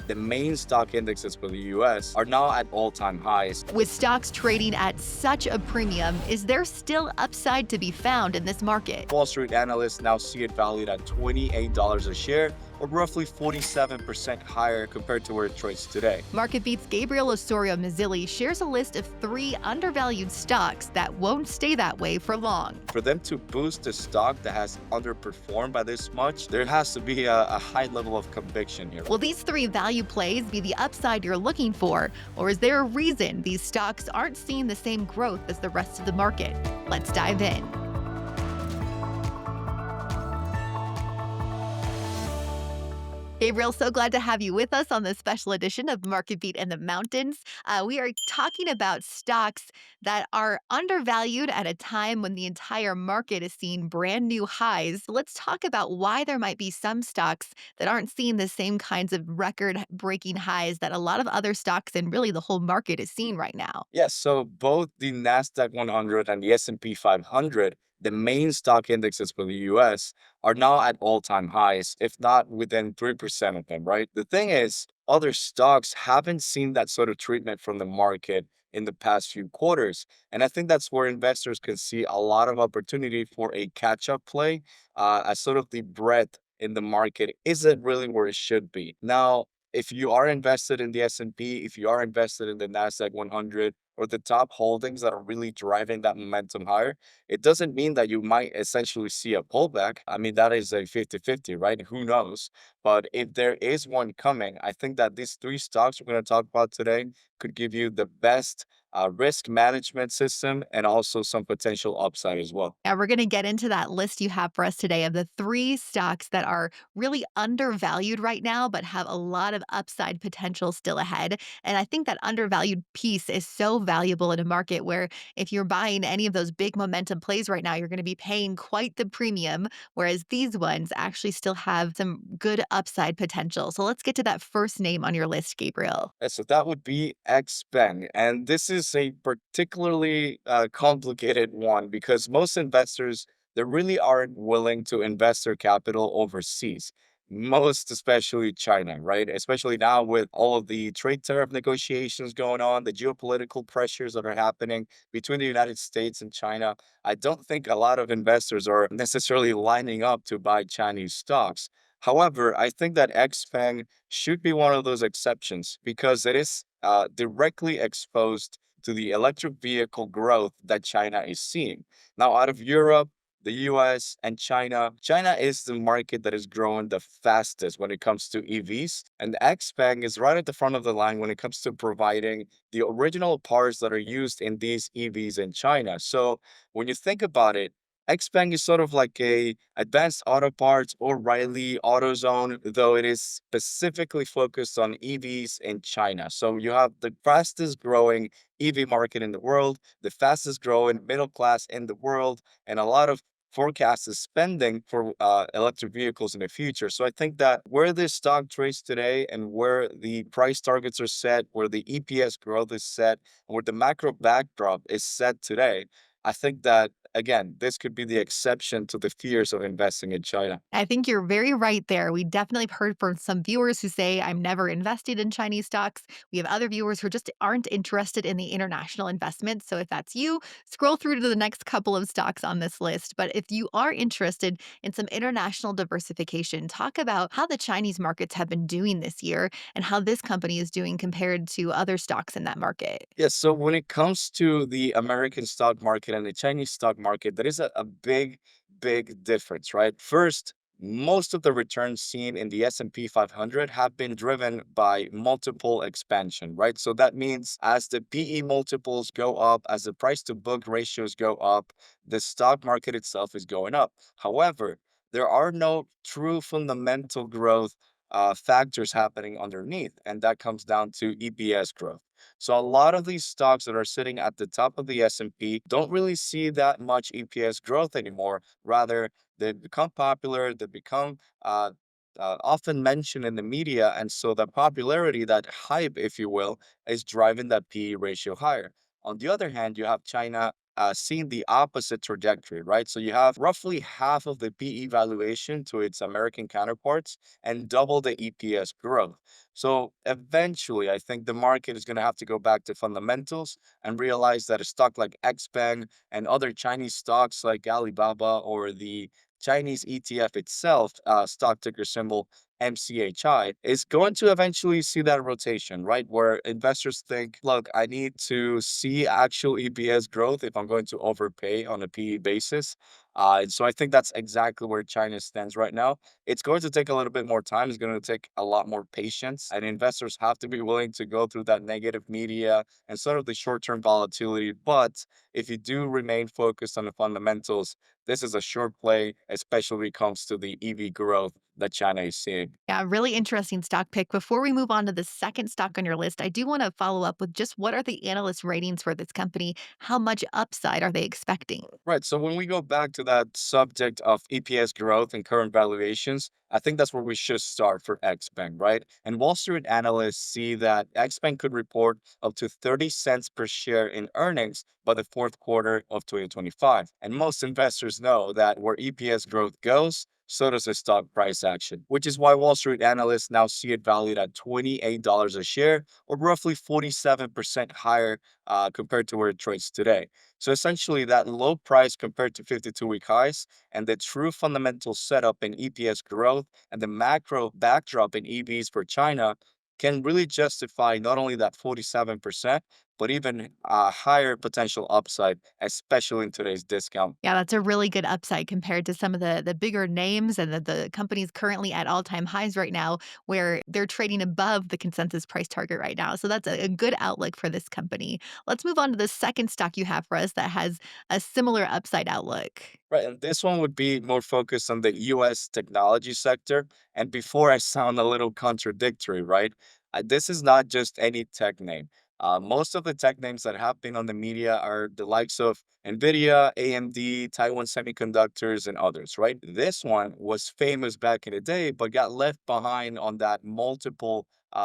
the main stock indexes for the US are now at all-time highs. With stocks trading at such a premium, is there still upside to be found in this market? Wall Street analysts now see it valued at $28 a share, or roughly 47% higher compared to where it trades today. MarketBeat's Gabriel Osorio-Mazilli shares a list of 3 undervalued stocks that won't stay that way for long. For them to boost a stock that has underperformed by this much, there has to be a high level of conviction here. Will these 3 value plays be the upside you're looking for, or is there a reason these stocks aren't seeing the same growth as the rest of the market? Let's dive in. Gabriel, so glad to have you with us on this special edition of Market Beat in the Mountains. We are talking about stocks that are undervalued at a time when the entire market is seeing brand new highs. Let's talk about why there might be some stocks that aren't seeing the same kinds of record breaking highs that a lot of other stocks and really the whole market is seeing right now. Yes, so both the Nasdaq 100 and the S&P 500, the main stock indexes for the US, are now at all-time highs, if not within 3% of them, right? The thing is, other stocks haven't seen that sort of treatment from the market in the past few quarters. And I think that's where investors can see a lot of opportunity for a catch-up play, as sort of the breadth in the market isn't really where it should be. Now, if you are invested in the S&P, if you are invested in the Nasdaq 100 or the top holdings that are really driving that momentum higher, it doesn't mean that you might essentially see a pullback. I mean, that is a 50-50, right? Who knows? But if there is one coming, I think that these 3 stocks we're going to talk about today could give you the best risk management system and also some potential upside as well. Yeah, we're going to get into that list you have for us today of the 3 stocks that are really undervalued right now, but have a lot of upside potential still ahead. And I think that undervalued piece is so valuable in a market where if you're buying any of those big momentum plays right now, you're going to be paying quite the premium, whereas these ones actually still have some good upside potential. So let's get to that first name on your list, Gabriel. So that would be XPeng. And this is a particularly complicated one because most investors, they really aren't willing to invest their capital overseas. Most especially China, right? Especially now with all of the trade tariff negotiations going on, the geopolitical pressures that are happening between the United States and China. I don't think a lot of investors are necessarily lining up to buy Chinese stocks. However, I think that XPeng should be one of those exceptions because it is directly exposed to the electric vehicle growth that China is seeing. Now, out of Europe, the US, and China, China is the market that is growing the fastest when it comes to EVs. And XPeng is right at the front of the line when it comes to providing the original parts that are used in these EVs in China. So when you think about it, XPeng is sort of like a advanced auto parts or Riley AutoZone, though it is specifically focused on EVs in China. So you have the fastest growing EV market in the world, the fastest growing middle class in the world, and a lot of forecasted spending for electric vehicles in the future. So I think that where this stock trades today and where the price targets are set, where the EPS growth is set, and where the macro backdrop is set today, I think that again, this could be the exception to the fears of investing in China. I think you're very right there. We definitely have heard from some viewers who say, I'm never invested in Chinese stocks. We have other viewers who just aren't interested in the international investments. So if that's you, scroll through to the next couple of stocks on this list. But if you are interested in some international diversification, talk about how the Chinese markets have been doing this year and how this company is doing compared to other stocks in that market. Yes, so when it comes to the American stock market and the Chinese stock market, there is a big, big difference, right? First, most of the returns seen in the S&P 500 have been driven by multiple expansion, right? So that means as the PE multiples go up, as the price to book ratios go up, the stock market itself is going up. However, there are no true fundamental growth factors happening underneath, and that comes down to EPS growth. So a lot of these stocks that are sitting at the top of the S&P don't really see that much EPS growth anymore. Rather, they become popular, they become often mentioned in the media, and so the popularity, that hype, if you will, is driving that PE ratio higher. On the other hand, you have China seen the opposite trajectory, right? So you have roughly half of the PE valuation to its American counterparts and double the EPS growth. So eventually, I think the market is going to have to go back to fundamentals and realize that a stock like XPeng and other Chinese stocks like Alibaba or the Chinese ETF itself, stock ticker symbol MCHI, is going to eventually see that rotation, right? Where investors think, look, I need to see actual EPS growth if I'm going to overpay on a PE basis. And so I think that's exactly where China stands right now. It's going to take a little bit more time. It's going to take a lot more patience. And investors have to be willing to go through that negative media and sort of the short term volatility. But if you do remain focused on the fundamentals, this is a short play, especially when it comes to the EV growth that China is seeing. Yeah, really interesting stock pick. Before we move on to the second stock on your list, I do want to follow up with just what are the analyst ratings for this company? How much upside are they expecting? Right. So when we go back to that subject of EPS growth and current valuations, I think that's where we should start for XPeng, right? And Wall Street analysts see that XPeng could report up to 30 cents per share in earnings by the fourth quarter of 2025. And most investors know that where EPS growth goes, so does the stock price action, which is why Wall Street analysts now see it valued at $28 a share, or roughly 47% higher compared to where it trades today. So essentially, that low price compared to 52-week highs and the true fundamental setup in EPS growth and the macro backdrop in EVs for China can really justify not only that 47%, but even a higher potential upside, especially in today's discount. Yeah, that's a really good upside compared to some of the bigger names and the companies currently at all-time highs right now, where they're trading above the consensus price target right now. So that's a good outlook for this company. Let's move on to the second stock you have for us that has a similar upside outlook. Right, and this one would be more focused on the US technology sector. And before I sound a little contradictory, right? This is not just any tech name. Most of the tech names that have been on the media are the likes of NVIDIA, AMD, Taiwan Semiconductors, and others, right? This one was famous back in the day, but got left behind on that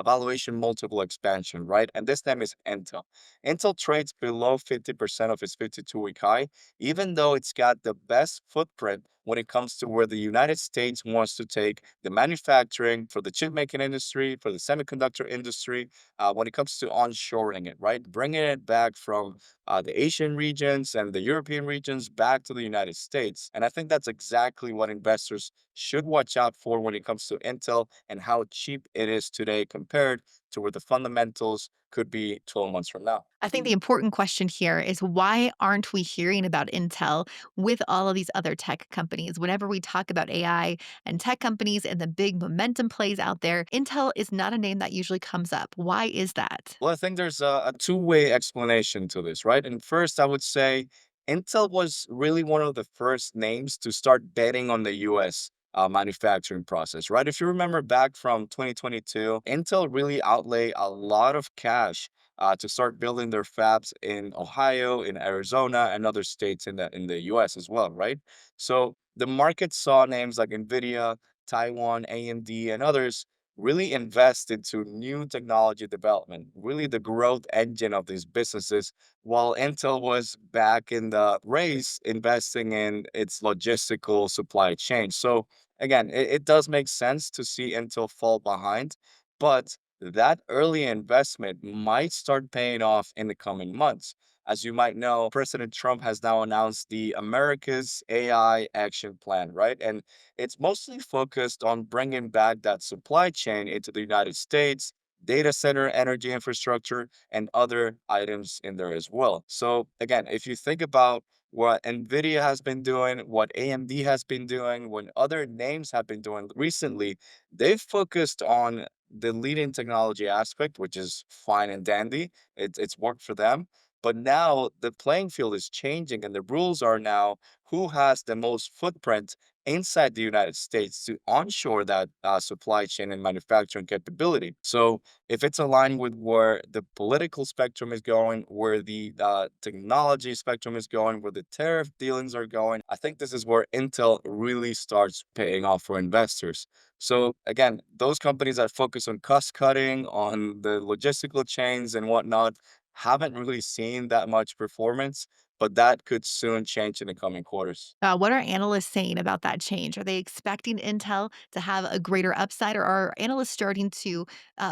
valuation multiple expansion, right? And this name is Intel. Intel trades below 50% of its 52-week high, even though it's got the best footprint when it comes to where the United States wants to take the manufacturing for the chip making industry, for the semiconductor industry, when it comes to onshoring it, right? Bringing it back from the Asian regions and the European regions back to the United States. And I think that's exactly what investors should watch out for when it comes to Intel and how cheap it is today compared to where the fundamentals could be 12 months from now. I think the important question here is why aren't we hearing about Intel with all of these other tech companies? Whenever we talk about AI and tech companies and the big momentum plays out there, Intel is not a name that usually comes up. Why is that? Well, I think there's a two-way explanation to this, right? And first, I would say Intel was really one of the first names to start betting on the US manufacturing process, right? If you remember back from 2022, Intel really outlay a lot of cash to start building their fabs in Ohio, in Arizona, and other states in the US as well, right? So the market saw names like NVIDIA, Taiwan, AMD, and others really invest into new technology development, really the growth engine of these businesses, while Intel was back in the race investing in its logistical supply chain. So again, it does make sense to see Intel fall behind, but that early investment might start paying off in the coming months. As you might know, President Trump has now announced the America's AI Action Plan, right? And it's mostly focused on bringing back that supply chain into the United States, data center, energy infrastructure, and other items in there as well. So, again, if you think about what NVIDIA has been doing, what AMD has been doing, what other names have been doing recently, they've focused on the leading technology aspect, which is fine and dandy. It's worked for them. But now the playing field is changing, and the rules are now who has the most footprint inside the United States to onshore that supply chain and manufacturing capability. So, if it's aligned with where the political spectrum is going, where the technology spectrum is going, where the tariff dealings are going, I think this is where Intel really starts paying off for investors. So, again, those companies that focus on cost cutting, on the logistical chains and whatnot, haven't really seen that much performance. but that could soon change in the coming quarters. What are analysts saying about that change? Are they expecting Intel to have a greater upside, or are analysts starting to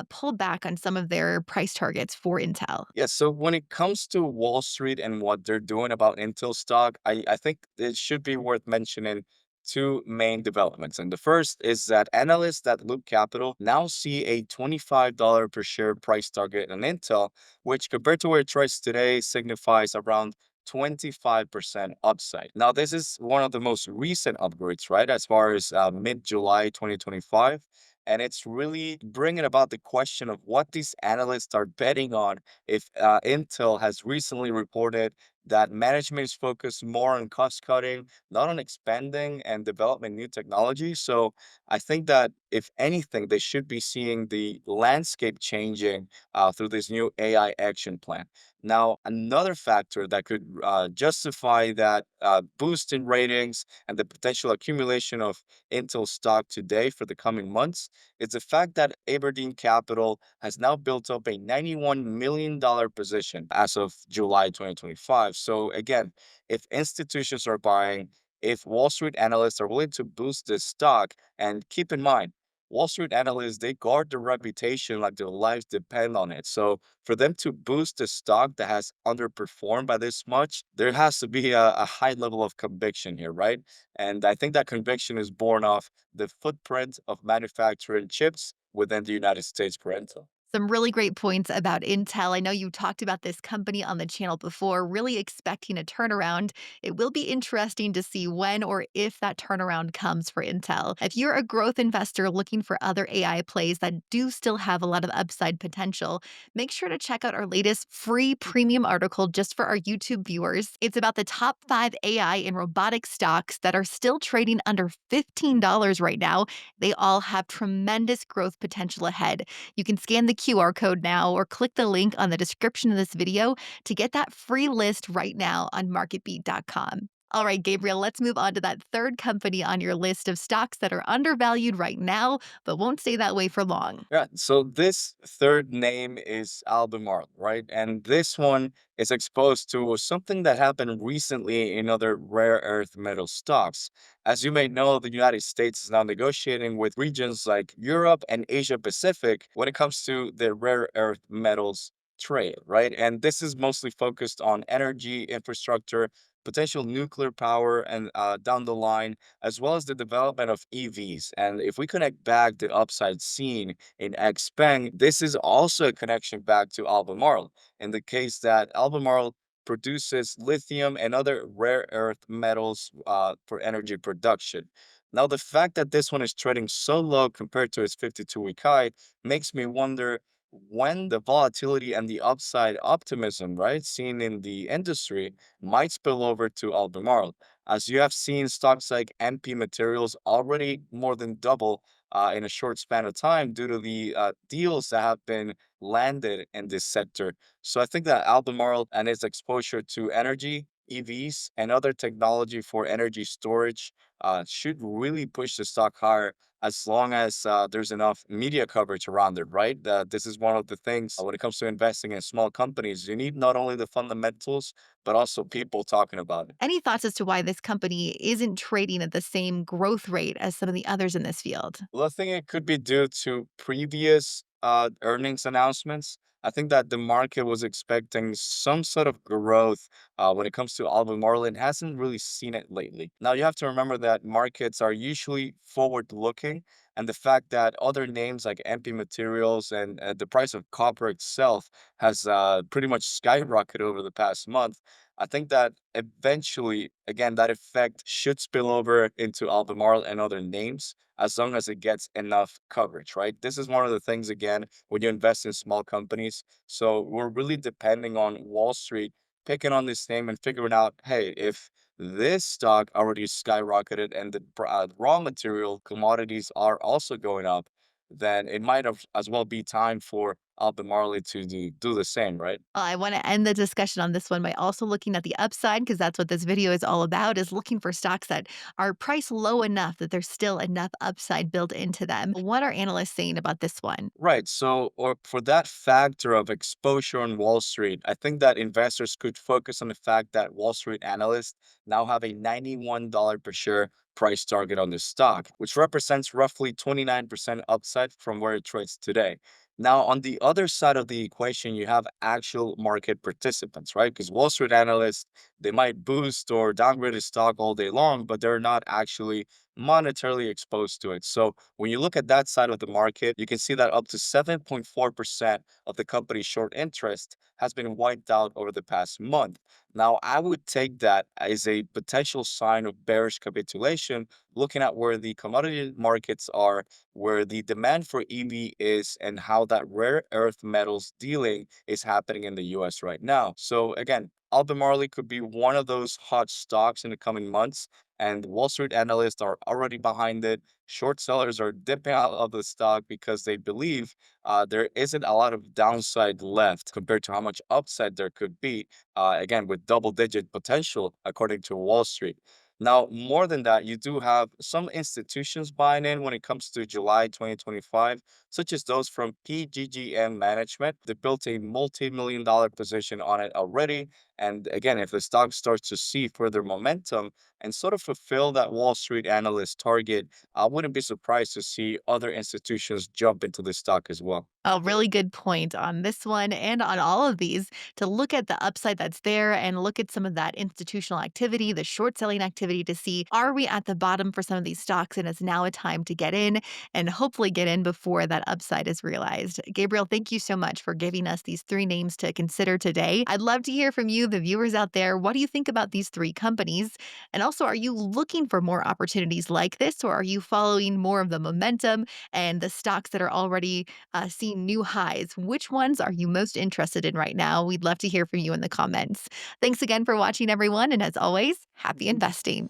pull back on some of their price targets for Intel? Yeah, so when it comes to Wall Street and what they're doing about Intel stock, I think it should be worth mentioning two main developments. And the first is that analysts at Loop Capital now see a $25 per share price target on Intel, which compared to where it trades today signifies around 25% upside. Now, this is one of the most recent upgrades, right? As far as mid-July 2025. And it's really bringing about the question of what these analysts are betting on if Intel has recently reported that management is focused more on cost cutting, not on expanding and developing new technology. So I think that if anything, they should be seeing the landscape changing through this new AI action plan. Now, another factor that could justify that boost in ratings and the potential accumulation of Intel stock today for the coming months is the fact that Aberdeen Capital has now built up a $91 million position as of July 2025. So again, if institutions are buying, if Wall Street analysts are willing to boost this stock, and keep in mind, Wall Street analysts, they guard their reputation like their lives depend on it. So for them to boost a stock that has underperformed by this much, there has to be a high level of conviction here, right? And I think that conviction is born off the footprint of manufacturing chips within the United States for Intel. Some really great points about Intel. I know you talked about this company on the channel before, really expecting a turnaround. It will be interesting to see when or if that turnaround comes for Intel. If you're a growth investor looking for other AI plays that do still have a lot of upside potential, make sure to check out our latest free premium article just for our YouTube viewers. It's about the top 5 AI and robotic stocks that are still trading under $15 right now. They all have tremendous growth potential ahead. You can scan the QR code now or click the link on the description of this video to get that free list right now on marketbeat.com. All right, Gabriel, let's move on to that third company on your list of stocks that are undervalued right now, but won't stay that way for long. Yeah, so this third name is Albemarle, right? And this one is exposed to something that happened recently in other rare earth metal stocks. As you may know, the United States is now negotiating with regions like Europe and Asia Pacific when it comes to the rare earth metals trade, right? And this is mostly focused on energy infrastructure, potential nuclear power, and down the line, as well as the development of EVs. And if we connect back the upside seen in Xpeng, this is also a connection back to Albemarle in the case that Albemarle produces lithium and other rare earth metals for energy production. Now, the fact that this one is trading so low compared to its 52-week high makes me wonder when the volatility and the upside optimism, right, seen in the industry might spill over to Albemarle. As you have seen, stocks like MP Materials already more than double in a short span of time due to the deals that have been landed in this sector. So I think that Albemarle and its exposure to energy, EVs, and other technology for energy storage should really push the stock higher as long as there's enough media coverage around it, right? This is one of the things when it comes to investing in small companies. You need not only the fundamentals, but also people talking about it. Any thoughts as to why this company isn't trading at the same growth rate as some of the others in this field? Well, I think it could be due to previous earnings announcements. I think that the market was expecting some sort of growth when it comes to Albemarle and hasn't really seen it lately. Now, you have to remember that markets are usually forward looking, and the fact that other names like MP Materials and the price of copper itself has pretty much skyrocketed over the past month. I think that eventually, again, that effect should spill over into Albemarle and other names as long as it gets enough coverage, right? This is one of the things, again, when you invest in small companies. So we're really depending on Wall Street picking on this name and figuring out, hey, if this stock already skyrocketed and the raw material commodities are also going up, then it might have as well be time for Albemarle to do the same, right? I want to end the discussion on this one by also looking at the upside because that's what this video is all about is looking for stocks that are priced low enough that there's still enough upside built into them. What are analysts saying about this one? Right. So, or for that factor of exposure on Wall Street, I think that investors could focus on the fact that Wall Street analysts now have a $91 per share price target on the stock, which represents roughly 29% upside from where it trades today. Now, on the other side of the equation, you have actual market participants, right? Because Wall Street analysts, they might boost or downgrade a stock all day long, but they're not actually monetarily exposed to it. So, when you look at that side of the market, you can see that up to 7.4% of the company's short interest has been wiped out over the past month. Now, I would take that as a potential sign of bearish capitulation, looking at where the commodity markets are, where the demand for EV is, and how that rare earth metals dealing is happening in the US right now. So, again, Albemarle could be one of those hot stocks in the coming months, and Wall Street analysts are already behind it. Short sellers are dipping out of the stock because they believe there isn't a lot of downside left compared to how much upside there could be, again, with double digit potential, according to Wall Street. Now, more than that, you do have some institutions buying in when it comes to July 2025, such as those from PGGM Management. They built a multi-million dollar position on it already. And again, if the stock starts to see further momentum and sort of fulfill that Wall Street analyst target, I wouldn't be surprised to see other institutions jump into the stock as well. A really good point on this one and on all of these to look at the upside that's there and look at some of that institutional activity, the short selling activity to see are we at the bottom for some of these stocks and is now a time to get in and hopefully get in before that upside is realized. Gabriel, thank you so much for giving us these three names to consider today. I'd love to hear from you, the viewers out there. What do you think about these three companies? And also, are you looking for more opportunities like this or are you following more of the momentum and the stocks that are already seeing new highs. Which ones are you most interested in right now? We'd love to hear from you in the comments. Thanks again for watching, everyone. And as always, happy investing.